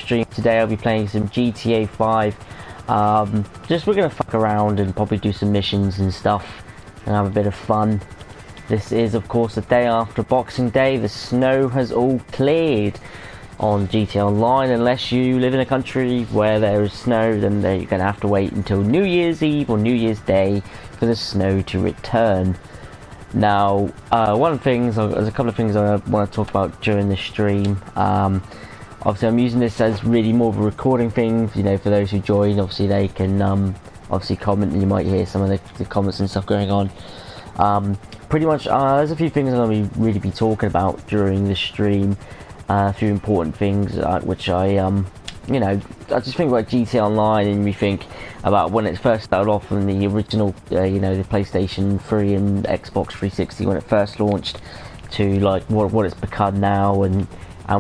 stream. Today I'll be playing some GTA 5. Just we're gonna fuck around and probably do some missions and stuff and have a bit of fun. This is of course the day after Boxing Day. The snow has all cleared on GTA Online. Unless you live in a country where there is snow, then you're gonna have to wait until New Year's Eve or New Year's Day for the snow to return. Now, there's a couple of things I want to talk about during the stream. Obviously, I'm using this as really more of a recording thing. You know, for those who join, obviously they can obviously comment, and you might hear some of the comments and stuff going on. Pretty much, there's a few things I'm going to really be talking about during the stream. A few important things which you know, I just think about GTA Online, and we think about when it first started off in the original, you know, the PlayStation 3 and Xbox 360 when it first launched, to like what it's become now, and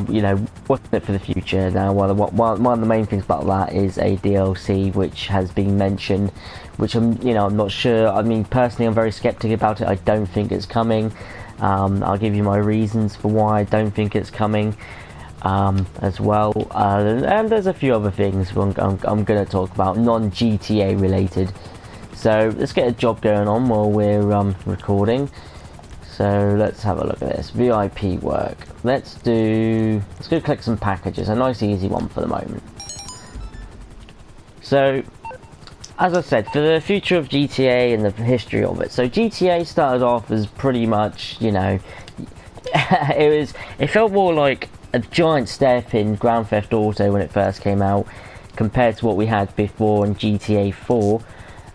you know, what's in it for the future. Now, one of the main things about that is a DLC which has been mentioned, which I'm not sure. I mean, personally, I'm very skeptic about it. I don't think it's coming. I'll give you my reasons for why I don't think it's coming. As well, and there's a few other things I'm going to talk about, non-GTA related. So let's get a job going on while we're recording. So let's have a look at this VIP work. Let's go collect some packages. A nice easy one for the moment. So, as I said, for the future of GTA and the history of it. So GTA started off as pretty much, you know, it felt more like a giant step in Grand Theft Auto when it first came out, compared to what we had before in GTA 4.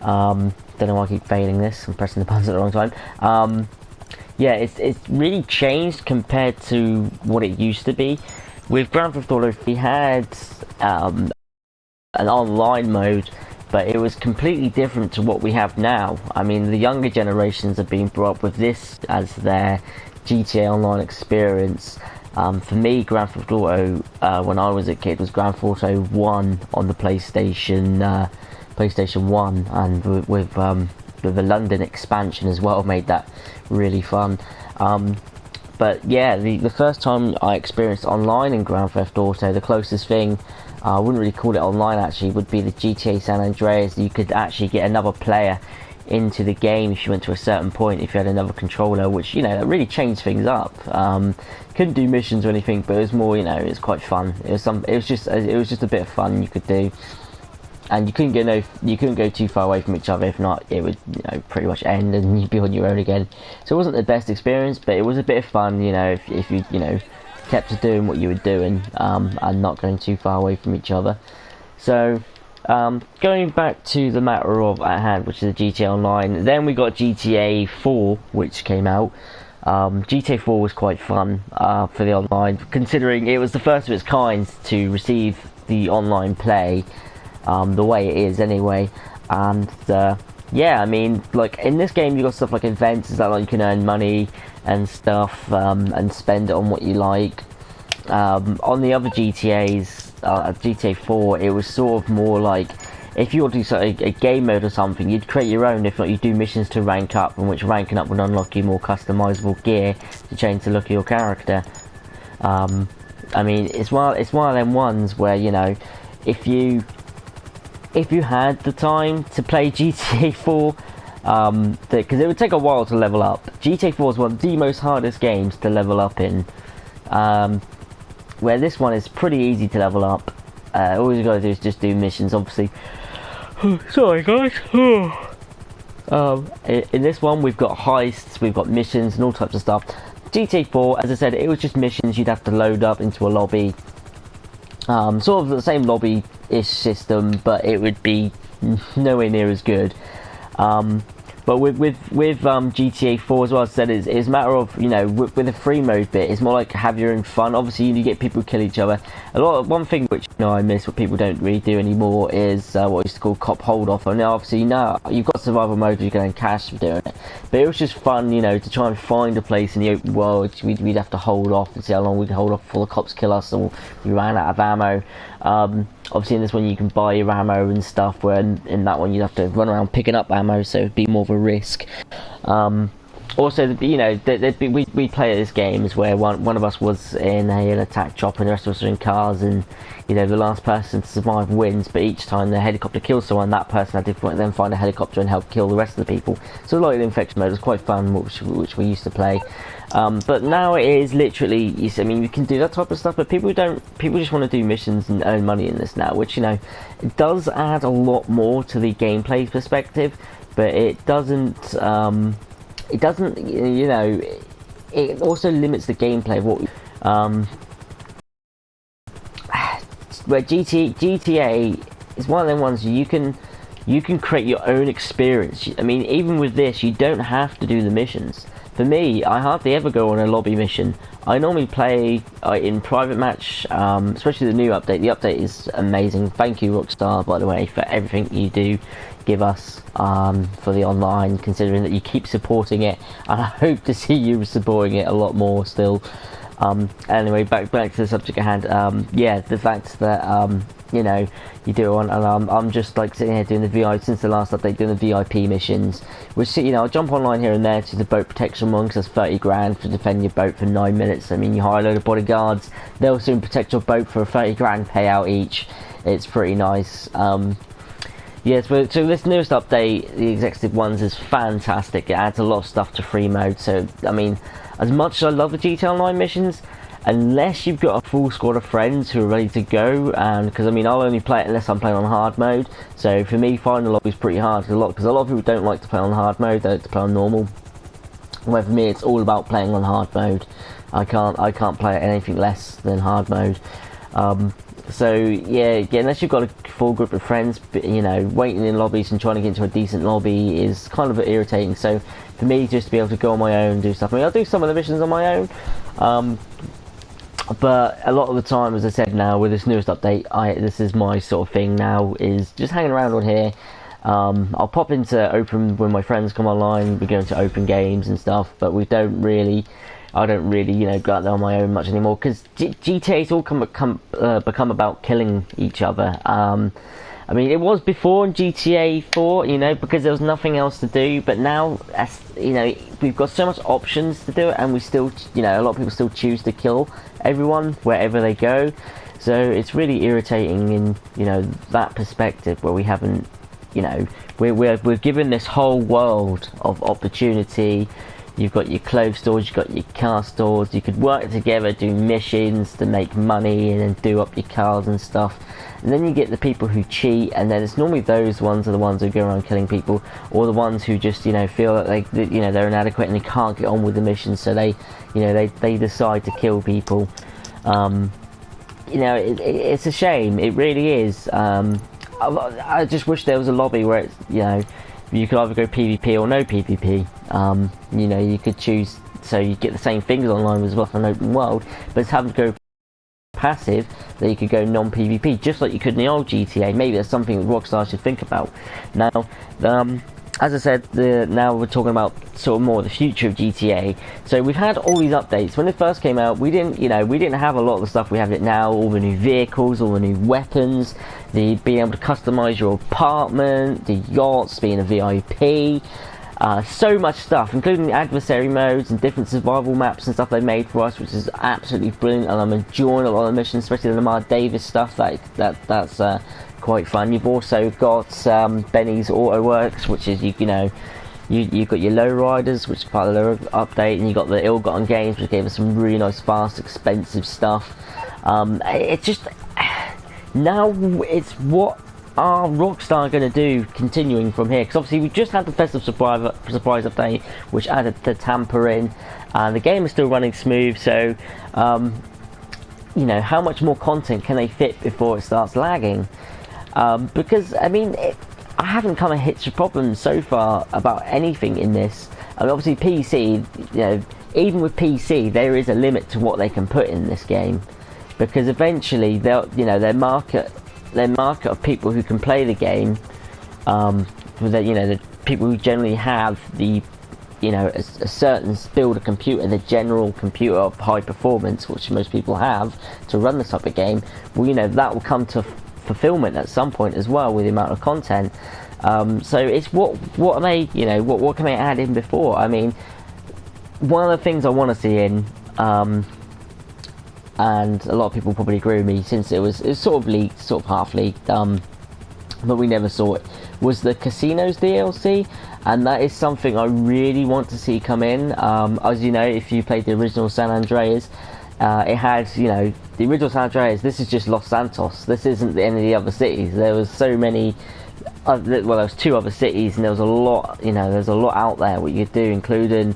Don't know why I keep failing this. I'm pressing the buttons at the wrong time. Yeah, it's really changed compared to what it used to be. With Grand Theft Auto, we had an online mode, but it was completely different to what we have now. I mean, the younger generations are being brought up with this as their GTA Online experience. For me, Grand Theft Auto, when I was a kid, was Grand Theft Auto 1 on the PlayStation 1, and with the London expansion as well, made that really fun. But yeah, the first time I experienced online in Grand Theft Auto, the closest thing, I wouldn't really call it online actually, would be the GTA San Andreas. You could actually get another player into the game if you went to a certain point, if you had another controller, which, you know, that really changed things up. Couldn't do missions or anything, but it was more, you know, it was quite fun. It was just a bit of fun you could do, and you couldn't go too far away from each other. If not, it would, you know, pretty much end and you'd be on your own again. So it wasn't the best experience, but it was a bit of fun, you know, if you know, kept doing what you were doing, and not going too far away from each other. So going back to the matter of at hand, which is the GTA Online, then we got GTA 4, which came out. GTA 4 was quite fun for the online, considering it was the first of its kind to receive the online play the way it is anyway. And yeah, I mean, like in this game you got stuff like events, is that like you can earn money and stuff, and spend it on what you like. On the other GTAs, GTA 4, it was sort of more like, if you want to do a game mode or something, you'd create your own. If not, you do missions to rank up, in which ranking up would unlock you more customizable gear to change the look of your character. I mean, it's one of them ones where, you know, if you had the time to play GTA 4, because it would take a while to level up. GTA 4 is one of the most hardest games to level up in. Where this one is pretty easy to level up. All you gotta do is just do missions, obviously. Sorry guys. In this one we've got heists, we've got missions and all types of stuff. GTA 4, as I said, it was just missions you'd have to load up into a lobby. Sort of the same lobby-ish system, but it would be nowhere near as good. But with GTA 4 as well, as I said, it's a matter of, you know, with the free mode bit, it's more like have your own fun. Obviously, you get people who kill each other. One thing which, you know, I miss, what people don't really do anymore, is what we used to call cop hold off. And now, obviously, now you've got survival mode where you can earn cash for doing it. But it was just fun, you know, to try and find a place in the open world. We'd have to hold off and see how long we could hold off before the cops kill us, or we ran out of ammo. Obviously in this one you can buy your ammo and stuff, where in that one you'd have to run around picking up ammo, so it'd be more of a risk. Also, you know, we play this games where one of us was in an attack chopper and the rest of us are in cars, and you know the last person to survive wins. But each time the helicopter kills someone, that person had to then find a helicopter and help kill the rest of the people. So like the infection mode was quite fun, which we used to play. But now it is literally, I mean, you can do that type of stuff, but people just want to do missions and earn money in this now, which, you know, it does add a lot more to the gameplay perspective, but it doesn't, you know, it also limits the gameplay of what, where GTA is one of them ones you can create your own experience. I mean, even with this, you don't have to do the missions. For me, I hardly ever go on a lobby mission. I normally play in private match, especially the new update. The update is amazing. Thank you, Rockstar, by the way, for everything you do give us for the online, considering that you keep supporting it, and I hope to see you supporting it a lot more still. Anyway, back to the subject at hand. Yeah, the fact that you know, you do it on, and I'm just like sitting here doing the VIP since the last update, doing the VIP missions, which, you know, I'll jump online here and there to the boat protection one, because that's 30 grand for defending your boat for 9 minutes. I mean, you hire a load of bodyguards, they'll soon protect your boat for a 30 grand payout each. It's pretty nice. Yes, so this newest update, the executive ones, is fantastic. It adds a lot of stuff to free mode. So, I mean, as much as I love the GTA Online missions, unless you've got a full squad of friends who are ready to go, and because I mean, I'll only play it unless I'm playing on hard mode. So for me, finding a lobby is pretty hard because a lot of people don't like to play on hard mode; they like to play on normal. Where for me, it's all about playing on hard mode. I can't play at anything less than hard mode. So yeah, unless you've got a full group of friends, you know, waiting in lobbies and trying to get into a decent lobby is kind of irritating. So for me, just to be able to go on my own and do stuff. I mean, I'll do some of the missions on my own. But a lot of the time, as I said, now with this newest update, this is my sort of thing now, is just hanging around on here. I'll pop into open when my friends come online. We go into open games and stuff, but I don't really, you know, go out there on my own much anymore, because GTA's all become about killing each other. I mean, it was before in GTA 4, you know, because there was nothing else to do, but now, you know, we've got so much options to do it, and we still, you know, a lot of people still choose to kill everyone wherever they go. So it's really irritating in, you know, that perspective, where we haven't, you know, we're given this whole world of opportunity. You've got your clothes stores, you've got your car stores, you could work together, do missions to make money and then do up your cars and stuff. And then you get the people who cheat, and then it's normally those ones are the ones who go around killing people, or the ones who just, you know, feel that you know, they're inadequate and they can't get on with the mission, so they, you know, they decide to kill people. You know, it's a shame, it really is. I just wish there was a lobby where it's, you know, you could either go PvP or no PvP. You know, you could choose, so you get the same things online as well for an open world, but it's having to go passive, that you could go non-PvP, just like you could in the old GTA. Maybe that's something that Rockstar should think about. Now, as I said, now we're talking about sort of more the future of GTA. So we've had all these updates. When it first came out, we didn't have a lot of the stuff we have it now. All the new vehicles, all the new weapons, the being able to customize your apartment, the yachts, being a VIP. So much stuff, including the adversary modes and different survival maps and stuff they made for us, which is absolutely brilliant, and I'm enjoying a lot of the missions, especially the Lamar Davis stuff. That's quite fun. You've also got Benny's Auto Works, which is, you know, you've got your lowriders, which is part of the update, and you got the Ill-Gotten Games, which gave us some really nice, fast, expensive stuff. It's just, now it's what are Rockstar going to do continuing from here? Because obviously we just had the Festive Surprise update, which added the Tampa in, and the game is still running smooth. So, you know, how much more content can they fit before it starts lagging? Because I mean, I haven't come and hit a problem so far about anything in this. I mean, obviously PC, you know, even with PC, there is a limit to what they can put in this game, because eventually they'll, you know, their market of people who can play the game, you know, the people who generally have the, you know, a certain build a computer, the general computer of high performance, which most people have to run this type of game. Well, you know, that will come to fulfillment at some point as well with the amount of content. So it's what are they, you know, what can they add in before? I mean, one of the things I want to see in, and a lot of people probably agree with me, since it was sort of leaked, sort of half leaked, but we never saw it, was the Casinos DLC, and that is something I really want to see come in. As you know, if you played the original San Andreas, it had, you know, the original San Andreas, this is just Los Santos, this isn't any of the other cities. There was so many, well, there was 2 other cities, and there was a lot, you know, there's a lot out there what you could do, including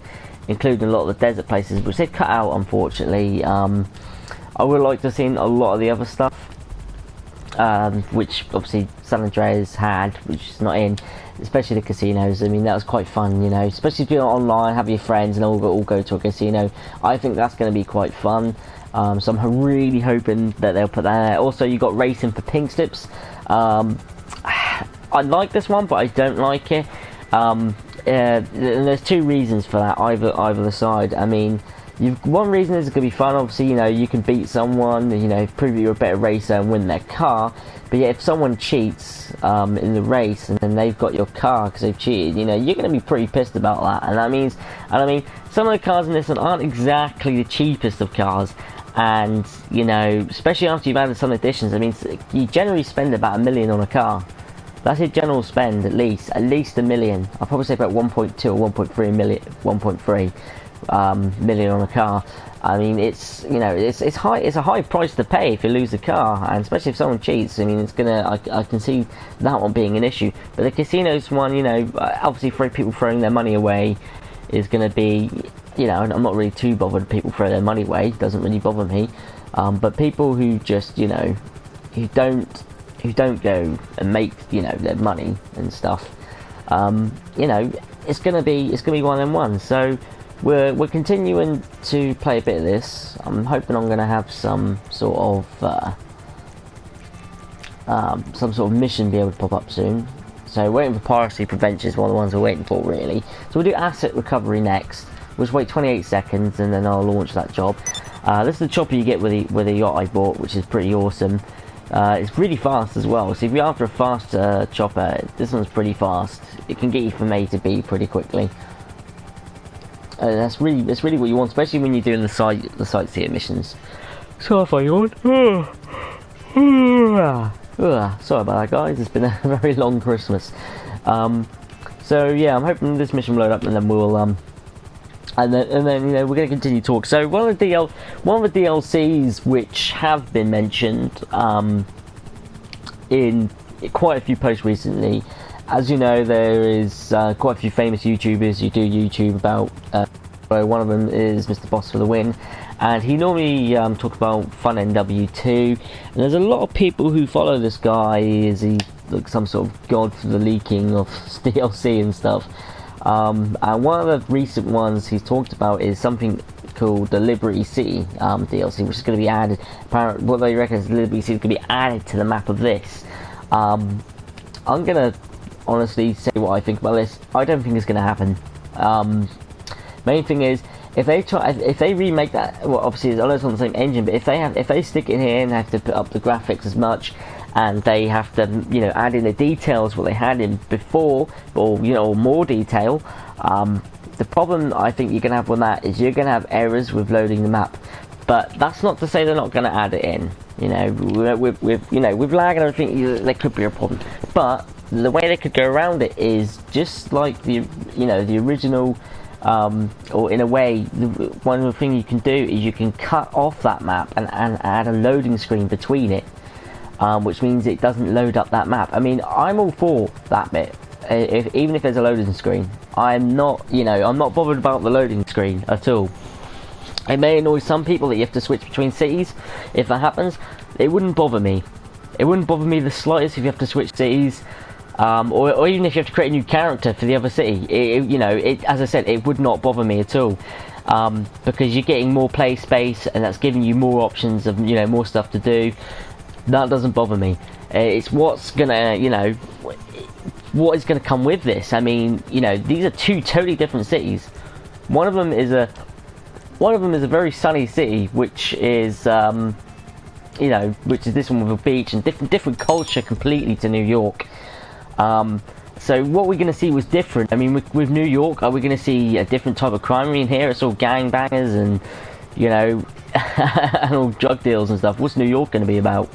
a lot of the desert places, which they cut out, unfortunately. I would like to have seen a lot of the other stuff, which obviously San Andreas had, which is not in, especially the casinos. I mean, that was quite fun, you know, especially if you're online, have your friends and all go to a casino. I think that's going to be quite fun. So I'm really hoping that they'll put that there. Also, you got racing for pink slips. I like this one, but I don't like it. And there's 2 reasons for that, either side. I mean, one reason is it's going to be fun. Obviously, you know, you can beat someone, you know, prove that you're a better racer and win their car. But yeah, if someone cheats in the race and then they've got your car because they've cheated, you know, you're going to be pretty pissed about that. And I mean, some of the cars in this one aren't exactly the cheapest of cars. And, you know, especially after you've added some additions, I mean, you generally spend about $1 million on a car. That's your general spend, at least $1 million. I'll probably say about 1.2 or 1.3 million, 1.3 million on a car. I mean, it's, you know, it's high. It's a high price to pay if you lose a car, and especially if someone cheats. I mean, it's gonna. I can see that one being an issue. But the casinos one, you know, obviously for people throwing their money away is gonna be, you know, I'm not really too bothered. People throw their money away, doesn't really bother me. But people who just, you know, who don't go and make, you know, their money and stuff, you know, it's gonna be one of them ones. So we're continuing to play a bit of this. I'm hoping I'm gonna have some sort of mission be able to pop up soon. So waiting for piracy prevention is one of the ones we're waiting for, really. So we'll do asset recovery next. We'll just wait 28 seconds and then I'll launch that job. This is the chopper you get with the yacht I bought, which is pretty awesome. It's really fast as well, so if you're after a fast chopper, this one's pretty fast. It can get you from A to B pretty quickly. That's really what you want, especially when you're doing the sightseeing missions. So if I yawn. Sorry about that, guys. It's been a very long Christmas. So yeah, I'm hoping this mission will load up, and then we'll and then you know, we're going to continue to talk. So one of the DLCs which have been mentioned in quite a few posts recently. As you know, there is quite a few famous YouTubers who do YouTube about. One of them is Mr. Boss for the Win, and he normally talks about Fun NW2. And there's a lot of people who follow this guy. Is he like some sort of god for the leaking of DLC and stuff? And one of the recent ones he's talked about is something called the Liberty City DLC, which is going to be added. Apparently, what they reckon is Liberty City is going to be added to the map of this. I'm going to honestly say what I think about this. I don't think it's going to happen. Main thing is, if they remake that, well, obviously I know it's on the same engine, but if they stick it in here and have to put up the graphics as much, and they have to, you know, add in the details what they had in before, or, you know, more detail, the problem I think you're gonna have with that is you're gonna have errors with loading the map. But that's not to say they're not gonna add it in. You know, with lag and everything, there could be a problem. But the way they could go around it is just like the original. Or in a way, one of the things you can do is you can cut off that map and add a loading screen between it, which means it doesn't load up that map. I mean, I'm all for that bit, even if there's a loading screen. I'm not bothered about the loading screen at all. It may annoy some people that you have to switch between cities. If that happens, it wouldn't bother me. It wouldn't bother me the slightest if you have to switch cities. Or even if you have to create a new character for the other city, as I said, it would not bother me at all, because you're getting more play space, and that's giving you more options of, you know, more stuff to do. That doesn't bother me. It's what's gonna, you know, what is gonna come with this. I mean, you know, these are 2 totally different cities. One of them is a very sunny city, which is, you know, which is this one with a beach and different culture completely to New York. So what we're going to see was different. I mean, with New York, are we going to see a different type of crime? I mean, here it's all gangbangers and, you know, and all drug deals and stuff. What's New York going to be about?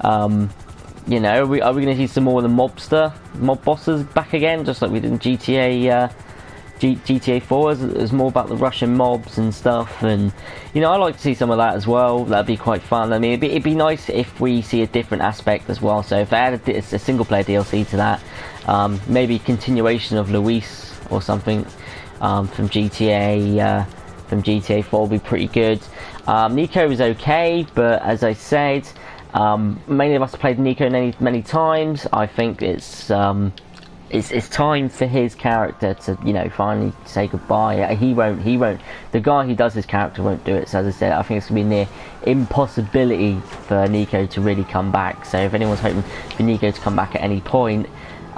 You know, are we going to see some more of the mob bosses back again, just like we did in GTA 4? It's more about the Russian mobs and stuff, and you know, I like to see some of that as well. That'd be quite fun. I mean, it'd be nice if we see a different aspect as well. So if they added a single player DLC to that, maybe continuation of Luis or something from GTA 4 would be pretty good. Nico is okay, but as I said, many of us have played Nico many times. I think it's time for his character to, you know, finally say goodbye. He won't. The guy who does his character won't do it. So as I said, I think it's gonna be near impossibility for Nico to really come back. So if anyone's hoping for Nico to come back at any point,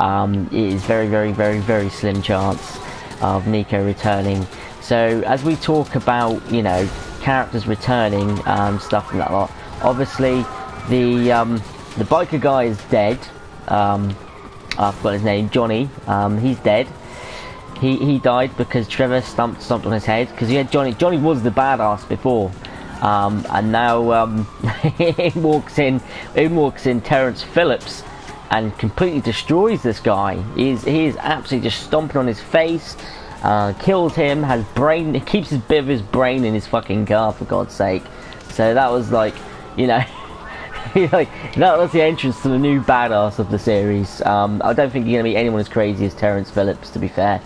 it is very slim chance of Nico returning. So as we talk about, you know, characters returning, stuff and that lot, obviously the biker guy is dead. I forgot his name, Johnny. He's dead. He died because Trevor stomped on his head, because he had Johnny was the badass before, and now in walks in Terrence Phillips and completely destroys this guy. He is absolutely just stomping on his face. Kills him, he keeps his bit of his brain in his fucking car, for God's sake. So that was like, you know, like, that was the entrance to the new badass of the series. I don't think you're gonna meet anyone as crazy as Terrence Phillips, to be fair.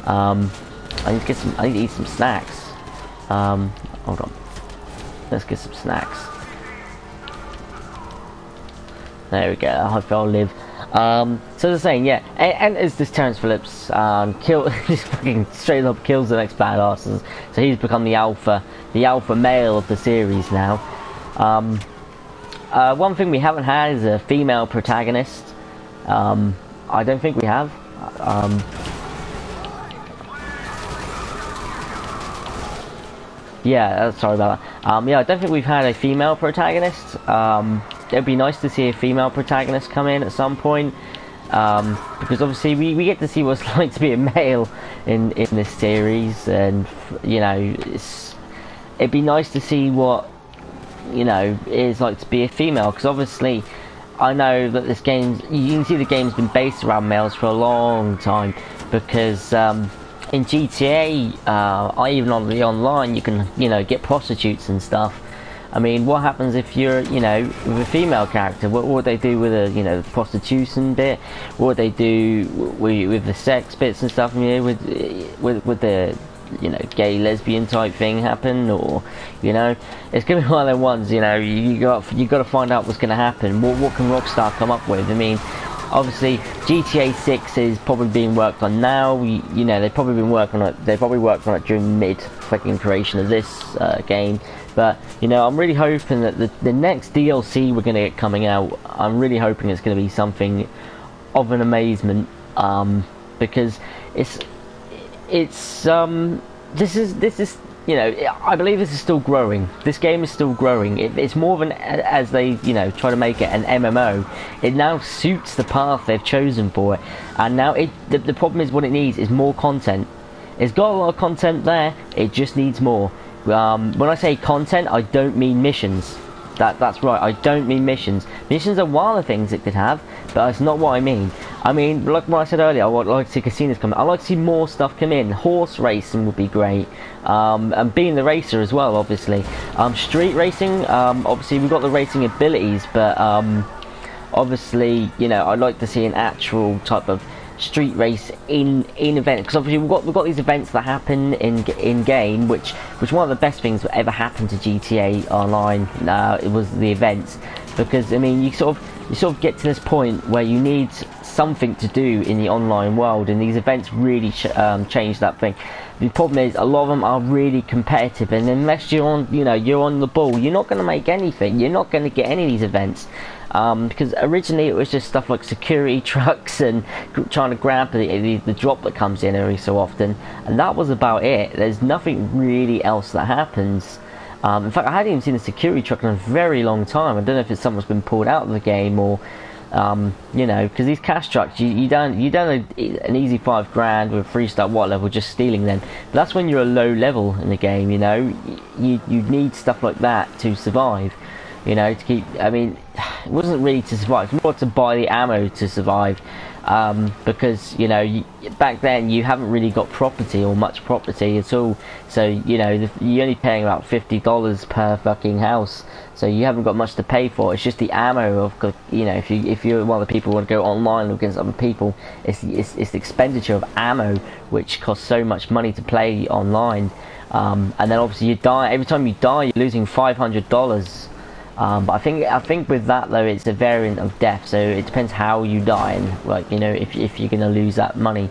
I need to eat some snacks. Hold on. Let's get some snacks. There we go. I hope I'll live. So as I was saying, yeah, and as this Terrence Phillips just fucking straight up kills the next badass. So he's become the alpha male of the series now. One thing we haven't had is a female protagonist. I don't think we have. Yeah, sorry about that. Yeah, I don't think we've had a female protagonist. It'd be nice to see a female protagonist come in at some point, because obviously we get to see what it's like to be a male in this series, and you know, it'd be nice to see what, you know, it's like to be a female, because obviously I know that this game, you can see the game's been based around males for a long time, because in GTA, even on the online, you can, you know, get prostitutes and stuff. I mean, what happens if you're, you know, with a female character? What would they do with a, you know, the prostitution bit? What would they do with the sex bits and stuff? You know, with the, you know, gay lesbian type thing happen, or, you know, it's gonna be one of them ones. You know, you got to find out what's gonna happen. What can Rockstar come up with? I mean, obviously GTA 6 is probably being worked on now. You know, they've probably been working on it. They probably worked on it during mid-fucking creation of this game. But you know, I'm really hoping that the next DLC we're gonna get coming out, I'm really hoping it's gonna be something of an amazement, because this is, you know, I believe this is still growing. This game is still growing. It's more than, as they, you know, try to make it an MMO. It now suits the path they've chosen for it, and now the problem is, what it needs is more content. It's got a lot of content there. It just needs more. When I say content, I don't mean missions. That's right, I don't mean missions. Missions are one of the things it could have, but that's not what I mean. I mean, like what I said earlier, I would like to see casinos come in. I'd like to see more stuff come in. Horse racing would be great. And being the racer as well, obviously. Street racing, obviously we've got the racing abilities, but obviously, you know, I'd like to see an actual type of street race in event, because obviously we've got these events that happen in game, which one of the best things that ever happened to GTA Online. It was the events, because I mean, you sort of get to this point where you need something to do in the online world, and these events really change that thing. The problem is, a lot of them are really competitive, and unless you're on the ball, you're not going to make anything. You're not going to get any of these events. Because originally it was just stuff like security trucks and trying to grab the drop that comes in every so often, and that was about it. There's nothing really else that happens. In fact, I hadn't even seen a security truck in a very long time. I don't know if it's something that's been pulled out of the game, or You know, because these cash trucks, you don't an easy $5 with a 3-star water level just stealing them. But that's when you're a low level in the game. You know, you need stuff like that to survive. You know, to keep. I mean, it wasn't really to survive. It's more to buy the ammo to survive. Because you know, back then you haven't really got property or much property at all. So you know, you're only paying about $50 per fucking house. So you haven't got much to pay for. It's just the ammo of, you know, if you're one of the people who want to go online against other people, it's the expenditure of ammo which costs so much money to play online. And then obviously you die every time you die. You're losing $500. But I think with that though, it's a variant of death, so it depends how you die and, like, you know, if you're gonna lose that money.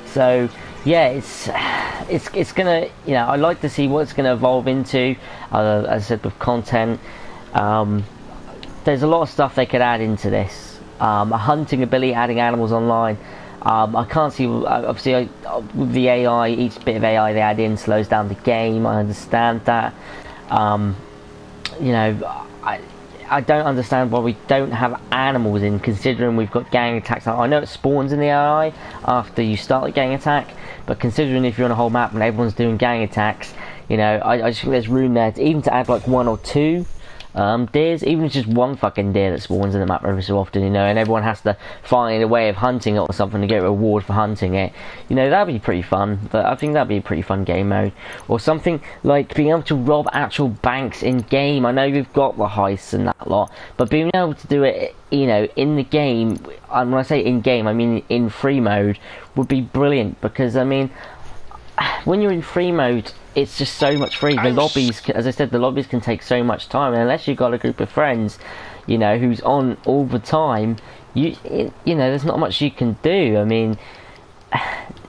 So yeah, it's gonna, you know, I'd like to see what it's gonna evolve into. As I said, with content, there's a lot of stuff they could add into this. A hunting ability, adding animals online. I can't see, obviously, with the AI, each bit of AI they add in slows down the game. I understand that. You know, I don't understand why we don't have animals in, considering we've got gang attacks. I know it spawns in the AI after you start the gang attack, but considering if you're on a whole map and everyone's doing gang attacks, you know, I just think there's room there to, even to add like 1 or 2 deers, even if it's just one fucking deer that spawns in the map every so often, you know, and everyone has to find a way of hunting it or something to get a reward for hunting it. You know, that'd be pretty fun. But I think that'd be a pretty fun game mode. Or something like being able to rob actual banks in game. I know we've got the heists and that lot, but being able to do it, you know, in the game, and when I say in game, I mean in free mode, would be brilliant. Because I mean, when you're in free mode, it's just so much free. The lobbies, as I said, the lobbies can take so much time, and unless you've got a group of friends, you know, who's on all the time, you know, there's not much you can do. I mean,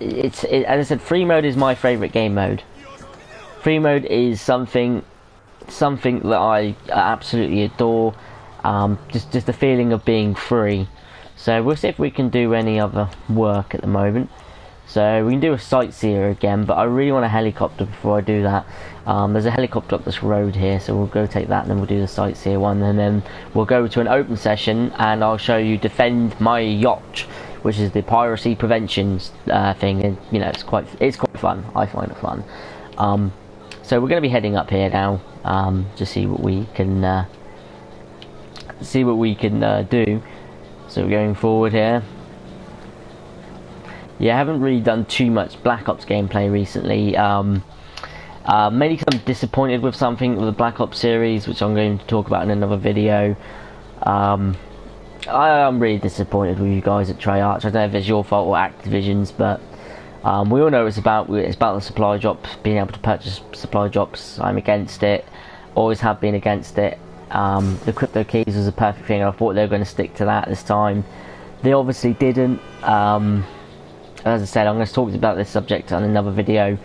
as I said, free mode is my favourite game mode. Free mode is something that I absolutely adore. Just the feeling of being free. So we'll see if we can do any other work at the moment. So we can do a sightseer again, but I really want a helicopter before I do that. There's a helicopter up this road here, so we'll go take that, and then we'll do the sightseer one, and then we'll go to an open session, and I'll show you Defend My Yacht, which is the piracy prevention thing. And you know, it's quite fun. I find it fun. So we're going to be heading up here now to see what we can do. So we're going forward here. Yeah, I haven't really done too much Black Ops gameplay recently. Mainly because I'm disappointed with something with the Black Ops series, which I'm going to talk about in another video. I'm really disappointed with you guys at Treyarch. I don't know if it's your fault or Activision's, but we all know it's about the supply drops, being able to purchase supply drops. I'm against it. Always have been against it. The crypto keys was a perfect thing. I thought they were going to stick to that this time. They obviously didn't. As I said, I'm going to talk about this subject on another video.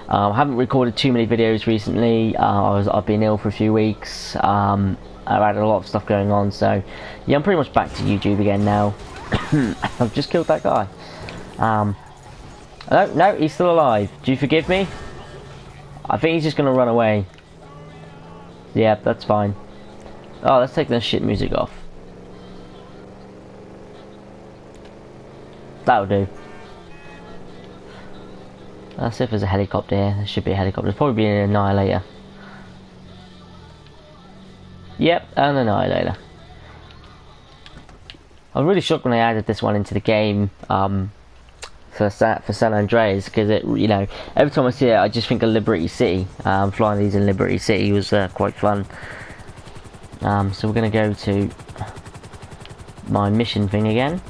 I haven't recorded too many videos recently. I've been ill for a few weeks. I've had a lot of stuff going on, so yeah, I'm pretty much back to YouTube again now. I've just killed that guy. No, he's still alive. Do you forgive me? I think he's just going to run away. Yeah, that's fine. Oh, let's take the shit music off. That'll do. Let's see if there's a helicopter here. There should be a helicopter. There's probably be an Annihilator. Yep, an Annihilator. I was really shocked when I added this one into the game for San Andreas, because it, you know, every time I see it, I just think of Liberty City. Flying these in Liberty City was quite fun. So we're going to go to my mission thing again.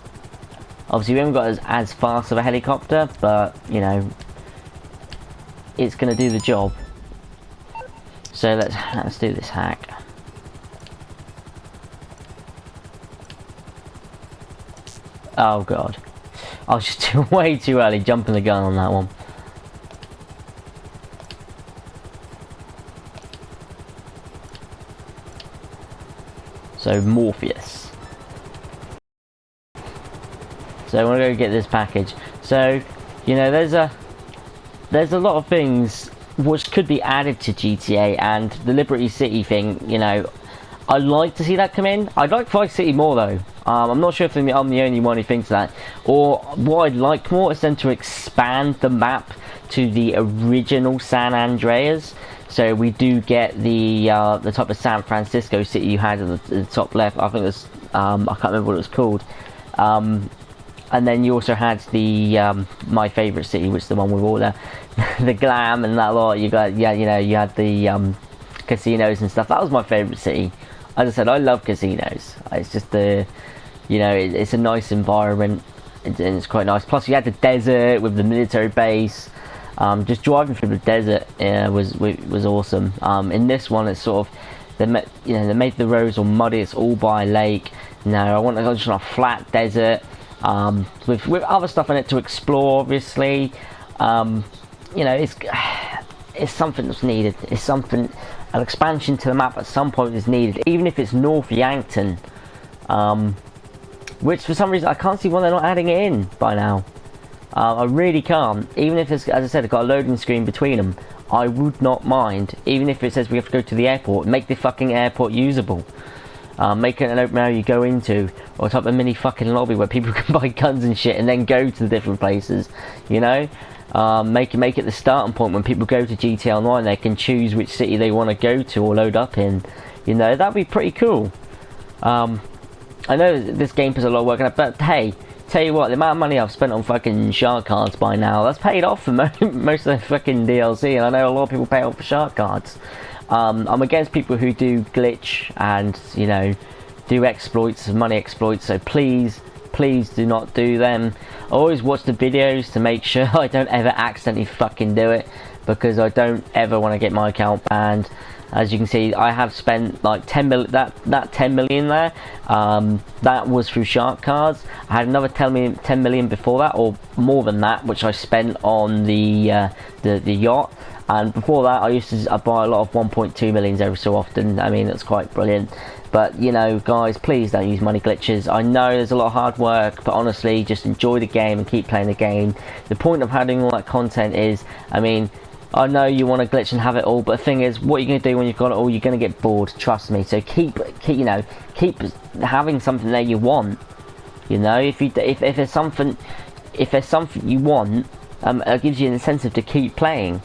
Obviously, we haven't got as fast of a helicopter, but you know, it's going to do the job. So let's do this hack. Oh god, I was just way too early jumping the gun on that one. So Morpheus. So I want to go get this package. So, you know, there's a lot of things which could be added to GTA, and the Liberty City thing, you know, I'd like to see that come in. I'd like Vice City more though. I'm not sure if I'm the only one who thinks that. Or what I'd like more is them to expand the map to the original San Andreas. So we do get the type of San Francisco city you had at the top left. I think it was I can't remember what it was called. And then you also had the my favourite city, which is the one with all the glam and that lot. You got you had the casinos and stuff. That was my favourite city. As I said, I love casinos. It's just it's a nice environment and it's quite nice. Plus you had the desert with the military base. Just driving through the desert was awesome. In this one, it's sort of they made the roads all muddy. It's all by a lake. No, I want to go just on a flat desert with other stuff in it to explore. Obviously, it's something that's needed. It's something. An expansion to the map at some point is needed, even if it's North Yankton, which for some reason I can't see why they're not adding it in by now. I really can't. Even if it's, as I said, it's got a loading screen between them, I would not mind. Even if it says we have to go to the airport, make the fucking airport usable. Make it an open area you go into, or type of mini fucking lobby where people can buy guns and shit and then go to the different places, make it the starting point when people go to GTA Online. They can choose which city they want to go to or load up in. That'd be pretty cool. I know this game puts a lot of work in it, but hey, tell you what, the amount of money I've spent on fucking shark cards by now, that's paid off for most of the fucking DLC, and I know a lot of people pay off for shark cards. I'm against people who do glitch and do exploits, money exploits, so please do not do them. I always watch the videos to make sure I don't ever accidentally fucking do it, because I don't ever want to get my account banned. As you can see, I have spent like 10 million, that 10 million there, that was through shark cards. I had another 10 million before that, or more than that, which I spent on the yacht. And before that, I buy a lot of 1.2 millions every so often. I mean, that's quite brilliant. But guys, please don't use money glitches. I know there's a lot of hard work, but honestly, just enjoy the game and keep playing the game. The point of having all that content is, I mean, I know you want to glitch and have it all, but the thing is, what you're going to do when you've got it all, you're going to get bored, trust me. So keep having something there you want. If there's something you want, it gives you an incentive to keep playing.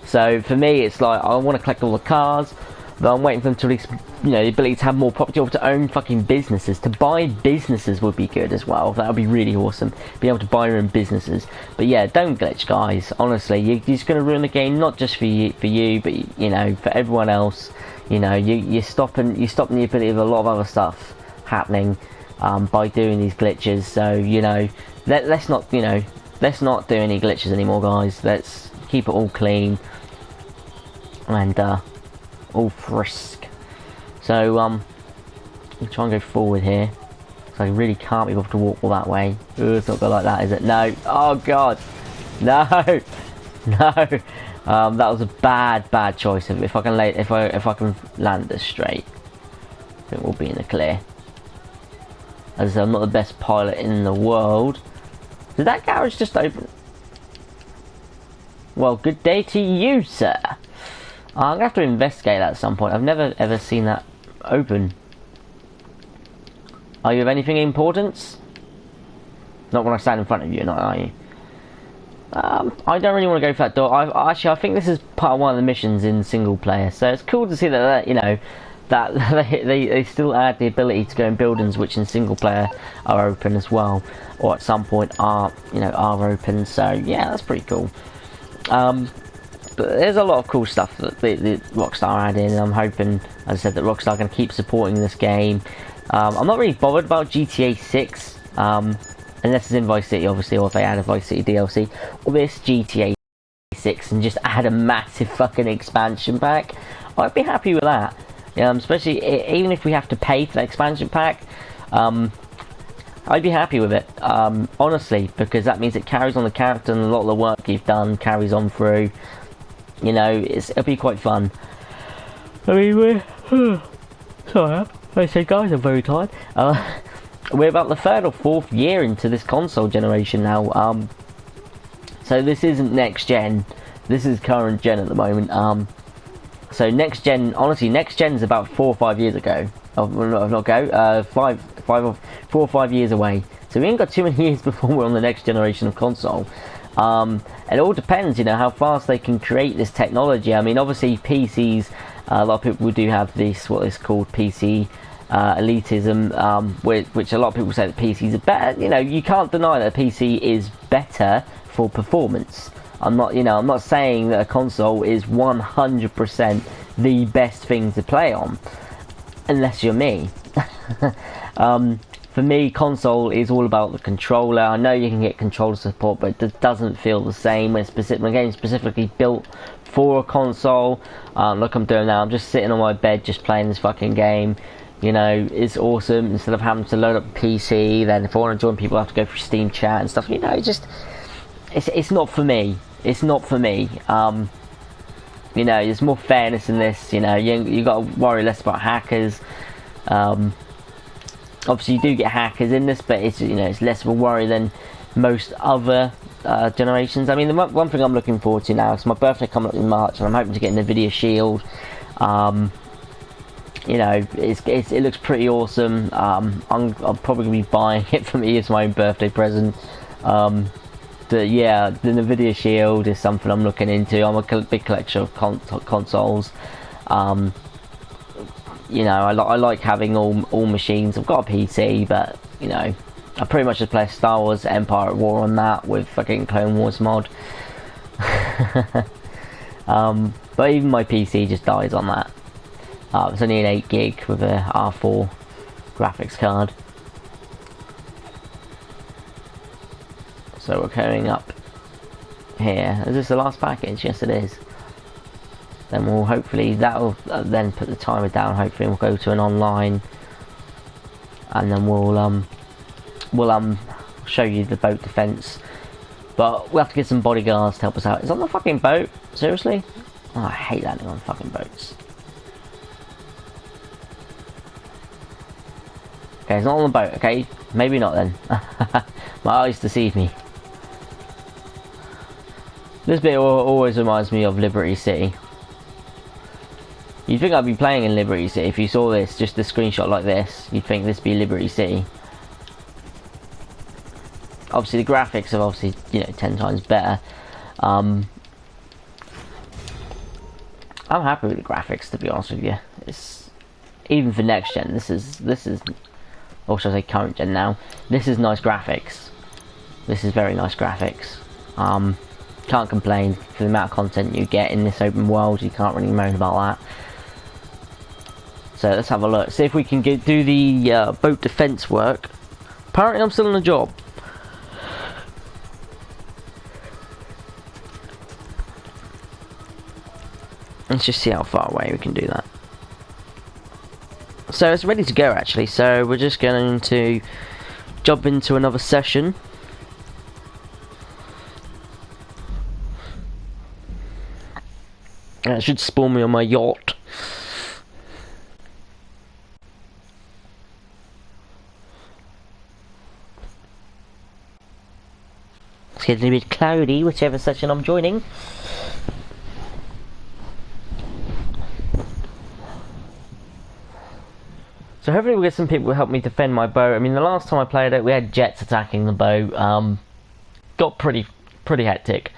So for me, it's like, I want to collect all the cars, but I'm waiting for them to release, the ability to have more property, or to own fucking businesses. To buy businesses would be good as well. That would be really awesome. Be able to buy your own businesses. But yeah, don't glitch, guys. Honestly, you're just going to ruin the game, not just for you, but for everyone else. You're stopping the ability of a lot of other stuff happening by doing these glitches. So let's not do any glitches anymore, guys. Let's keep it all clean and all frisk. So I'll try and go forward here, so I really can't be able to walk all that way. Ooh, it's not good like that, is it? No. Oh god, no. That was a bad choice. If I can land this straight, I think we'll be in the clear. As I said, I'm not the best pilot in the world. Did that garage just open? Well, good day to you, sir. I'm going to have to investigate that at some point. I've never ever seen that open. Are you of anything importance? Not when I stand in front of you, not are you? I don't really want to go for that door. I think this is part of one of the missions in single player, so it's cool to see that that they still add the ability to go in buildings which in single player are open as well, or at some point are open. So yeah, that's pretty cool. But there's a lot of cool stuff that the Rockstar add in, and I'm hoping, as I said, that Rockstar are going to keep supporting this game. I'm not really bothered about GTA 6, unless it's in Vice City, obviously, or if they add a Vice City DLC, or this GTA 6 and just add a massive fucking expansion pack. I'd be happy with that. Especially even if we have to pay for the expansion pack, I'd be happy with it, honestly, because that means it carries on the character, and a lot of the work you've done carries on through. It'll be quite fun. I mean, we're sorry, I say, guys, I'm very tired. We're about the 3rd or 4th year into this console generation now. So this isn't next gen. This is current gen at the moment. So next gen, honestly, next gen's about 4 or 5 years ago. Not go. 4 or 5 years away. So we ain't got too many years before we're on the next generation of console. It all depends, you know, how fast they can create this technology. I mean, obviously PCs, a lot of people do have this, what is called PC elitism, which a lot of people say that PCs are better. You know, you can't deny that a PC is better for performance. I'm not saying that a console is 100% the best thing to play on, unless you're me. For me, console is all about the controller. I know you can get controller support, but it doesn't feel the same when a game specifically built for a console. Like I'm doing now, I'm just sitting on my bed just playing this fucking game. You know, it's awesome. Instead of having to load up a PC, then if I want to join people, I have to go through Steam chat and stuff. You know, it's not for me. It's not for me. You know, there's more fairness in this. You know, you got to worry less about hackers. Obviously, you do get hackers in this, but it's, you know, it's less of a worry than most other generations. I mean, the one thing I'm looking forward to now is my birthday coming up in March, and I'm hoping to get an Nvidia Shield. You know, it looks pretty awesome. I'm probably gonna be buying it for me as my own birthday present. Yeah, the Nvidia Shield is something I'm looking into. I'm a big collector of consoles. You know, I like having all machines. I've got a PC, but you know, I pretty much just play Star Wars Empire at War on that with fucking Clone Wars mod. But even my PC just dies on that. It's only an 8 gig with a R4 graphics card. So we're coming up here. Is this the last package? Yes, it is. Then we'll hopefully, that'll then put the timer down. Hopefully we'll go to an online, and then we'll show you the boat defense. But we'll have to get some bodyguards to help us out. It's on the fucking boat. Seriously? Oh, I hate landing on fucking boats. Okay, it's not on the boat. Okay, maybe not then. My eyes deceive me. This bit always reminds me of Liberty City. You'd think I'd be playing in Liberty City if you saw this, just a screenshot like this. You'd think this would be Liberty City. Obviously the graphics are obviously, you know, 10 times better. I'm happy with the graphics, to be honest with you. It's even for next gen. This is, or should I say current gen now. This is nice graphics. This is very nice graphics. Can't complain for the amount of content you get in this open world. You can't really moan about that. So let's have a look. See if we can do the boat defense work. Apparently I'm still on the job. Let's just see how far away we can do that. So it's ready to go actually. So we're just going to jump into another session. That should spawn me on my yacht. It's getting a bit cloudy, whichever session I'm joining. So hopefully we'll get some people to help me defend my boat. I mean, the last time I played it, we had jets attacking the boat. Got pretty hectic.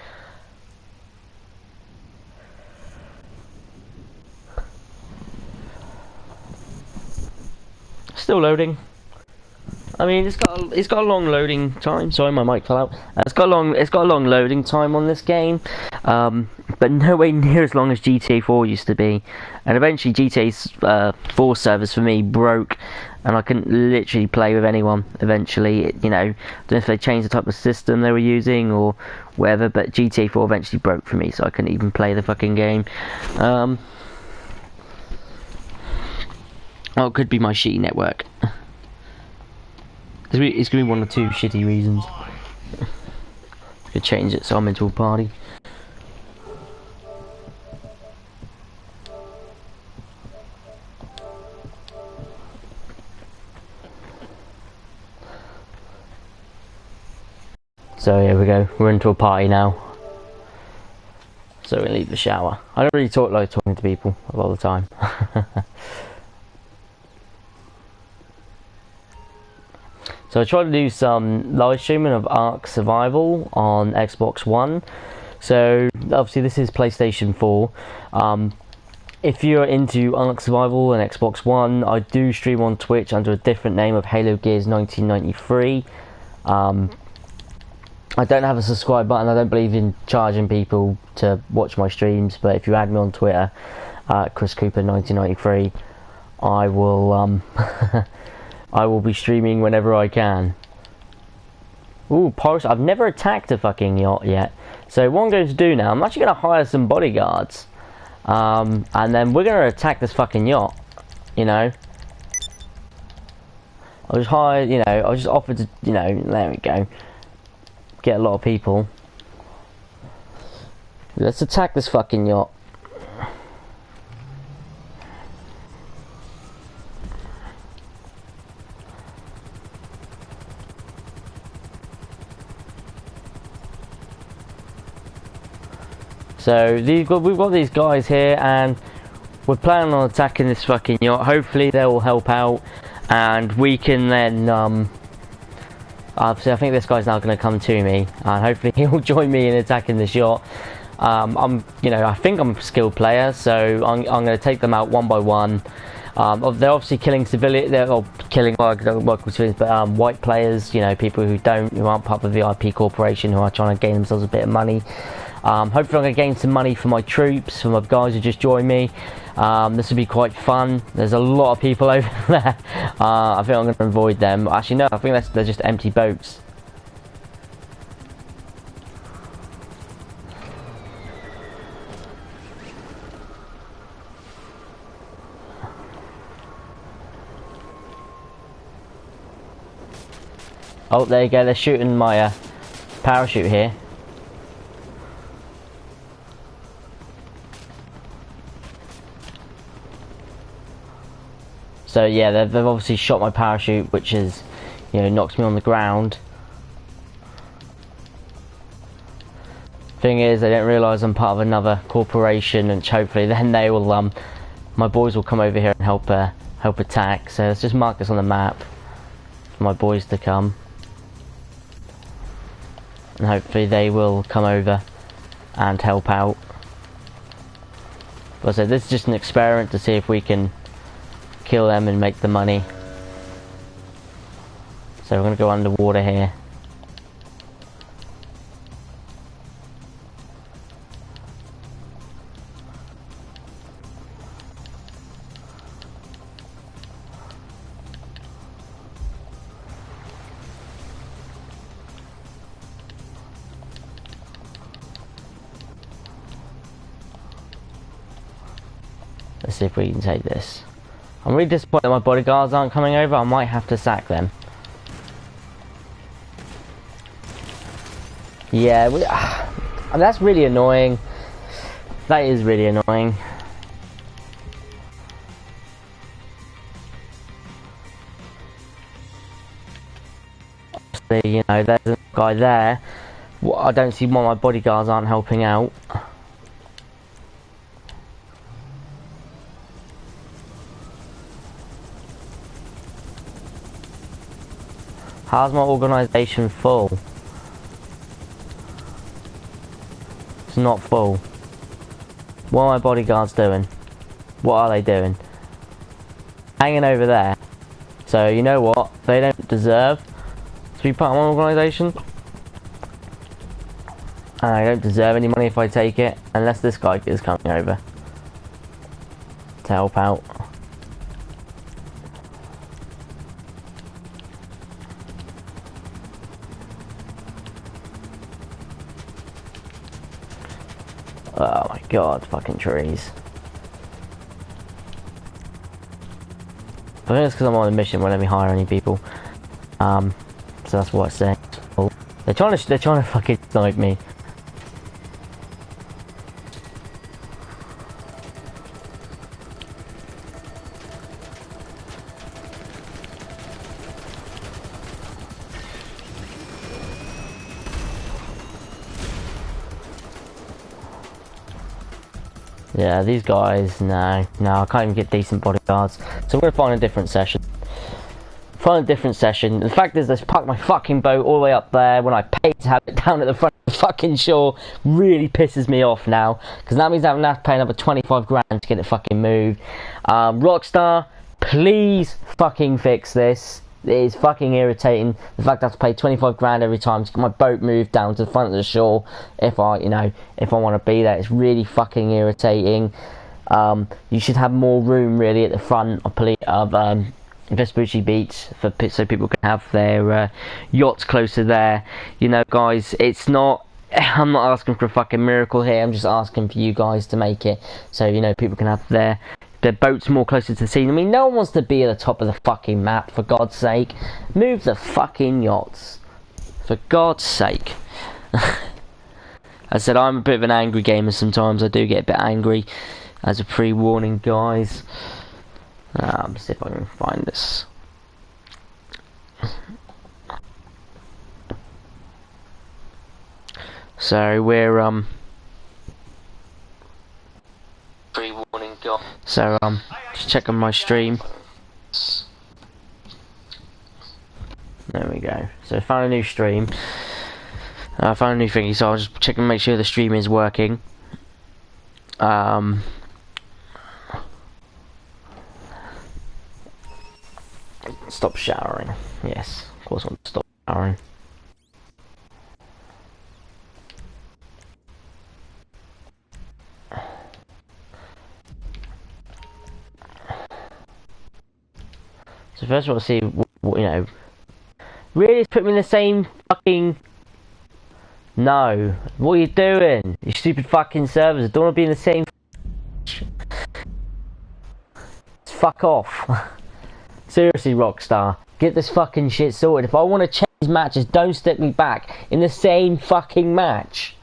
Still loading. I mean, it's got a long loading time. Sorry, my mic fell out. It's got a long loading time on this game, but nowhere near as long as GTA 4 used to be. And eventually, GTA 4 servers for me broke, and I couldn't literally play with anyone. Eventually, you know, I don't know if they changed the type of system they were using or whatever, but GTA 4 eventually broke for me, so I couldn't even play the fucking game. Oh, it could be my shitty network. It's going to be one or two shitty reasons. Could change it so I'm into a party. So here we go, we're into a party now. So we're gonna leave the shower. I don't really like talking to people a lot of the time. So I tried to do some live streaming of Ark Survival on Xbox One. So obviously this is PlayStation 4. If you're into Ark Survival and Xbox One, I do stream on Twitch under a different name of Halo Gears 1993. I don't have a subscribe button. I don't believe in charging people to watch my streams, but if you add me on Twitter, Chris Cooper 1993, I will I will be streaming whenever I can. Ooh, Paris! I've never attacked a fucking yacht yet. So what I'm going to do now, I'm actually going to hire some bodyguards, and then we're going to attack this fucking yacht. You know, I'll just hire. You know, I'll just offer to. You know, there we go. Get a lot of people. Let's attack this fucking yacht. So we've got these guys here, and we're planning on attacking this fucking yacht. Hopefully they will help out, and we can then obviously I think this guy's now going to come to me, and hopefully he'll join me in attacking this yacht. I think I'm a skilled player, so I'm going to take them out one by one. They're obviously killing civilians, they're killing local civilians, but white players, you know, people who aren't part of the VIP corporation, who are trying to gain themselves a bit of money. Hopefully I'm going to gain some money for my troops, for my guys who just joined me. This will be quite fun. There's a lot of people over there. I think I'm going to avoid them. Actually no, I think they're just empty boats. Oh, there you go, they're shooting my parachute here. So yeah, they've obviously shot my parachute, which is, you know, knocks me on the ground. Thing is, they don't realise I'm part of another corporation, and hopefully then they will, my boys will come over here and help attack. So let's just mark this on the map for my boys to come, and hopefully they will come over and help out. But so this is just an experiment to see if we can kill them and make the money. So we're going to go underwater here. Let's see if we can take this. I'm really disappointed that my bodyguards aren't coming over. I might have to sack them. Yeah, I mean, that's really annoying. That is really annoying. Obviously, you know, there's a guy there. I don't see why my bodyguards aren't helping out. How's my organisation full? It's not full. What are my bodyguards doing? What are they doing? Hanging over there. So you know what? They don't deserve to be part of my organisation. And I don't deserve any money if I take it, unless this guy is coming over to help out. Oh my god, fucking trees. I think it's because I'm on a mission, won't let me hire any people. So that's what I say. They're trying to fucking snipe me. Yeah, these guys, no, I can't even get decent bodyguards. So we're gonna find a different session. Find a different session. The fact is, let's park my fucking boat all the way up there when I paid to have it down at the front of the fucking shore. Really pisses me off now, because that means I'm gonna have to pay another 25 grand to get it fucking moved. Rockstar, please fucking fix this. It is fucking irritating. The fact I have to pay 25 grand every time to get my boat moved down to the front of the shore if I want to be there. It's really fucking irritating. You should have more room really at the front of Vespucci Beach so people can have their yachts closer there. You know, guys, it's not. I'm not asking for a fucking miracle here. I'm just asking for you guys to make it so you know people can have their boats more closer to the sea. I mean, no one wants to be at the top of the fucking map, for God's sake. Move the fucking yachts, for God's sake. I said I'm a bit of an angry gamer sometimes. I do get a bit angry. As a pre-warning, guys. Let's see if I can find this. So we're pre-warning, God. So just checking my stream. There we go. So I found a new stream. I found a new thingy, so I'll just check and make sure the stream is working. Stop showering. Yes, of course I want to stop showering. So first of all, see what you know. Really, put me in the same fucking. No, what are you doing? You stupid fucking servers. I don't want to be in the same. Fuck off. Seriously, Rockstar, get this fucking shit sorted. If I want to change matches, don't stick me back in the same fucking match.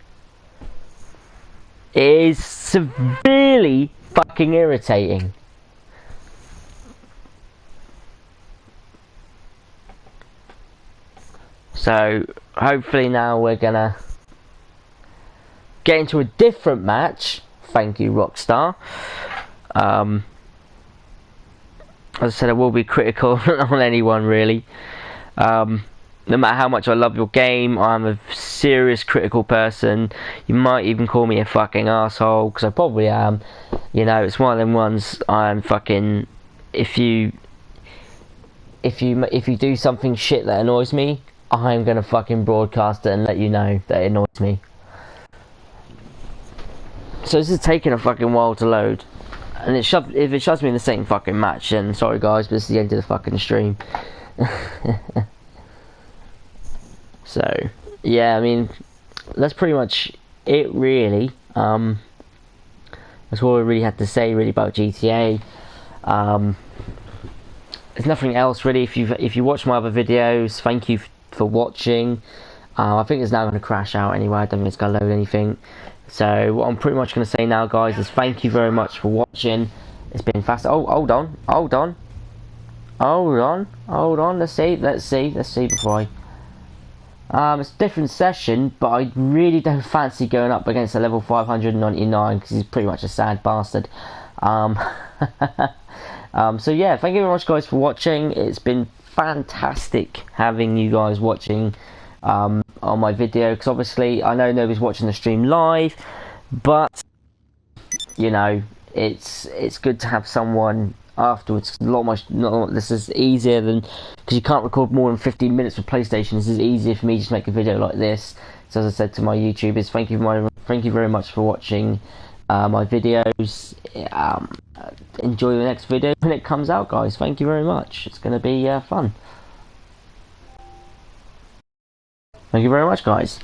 It is severely fucking irritating. So, hopefully now we're gonna get into a different match. Thank you, Rockstar. As I said, I will be critical on anyone, really. No matter how much I love your game, I'm a serious critical person. You might even call me a fucking asshole, because I probably am. You know, it's one of them ones. I'm fucking. If you do something shit that annoys me, I'm gonna fucking broadcast it and let you know that it annoys me. So this is taking a fucking while to load. And if it shoves me in the same fucking match, then sorry guys, but this is the end of the fucking stream. So, yeah, I mean, that's pretty much it really. That's all I really had to say really about GTA. There's nothing else really. If you watch my other videos, thank you for watching. I think it's now going to crash out anyway. I don't think it's going to load anything. So what I'm pretty much going to say now, guys, is thank you very much for watching. It's been fast. Oh, hold on. Let's see before it's a different session, but I really don't fancy going up against a level 599 because he's pretty much a sad bastard. So yeah, thank you very much, guys, for watching. It's been fantastic having you guys watching on my video, because obviously I know nobody's watching the stream live, but you know, it's good to have someone afterwards. This is easier than, because you can't record more than 15 minutes for PlayStation. This is easier for me to make a video like this. So as I said to my YouTubers, thank you very much for watching my videos. Enjoy the next video when it comes out, guys. Thank you very much. It's going to be fun. Thank you very much, guys.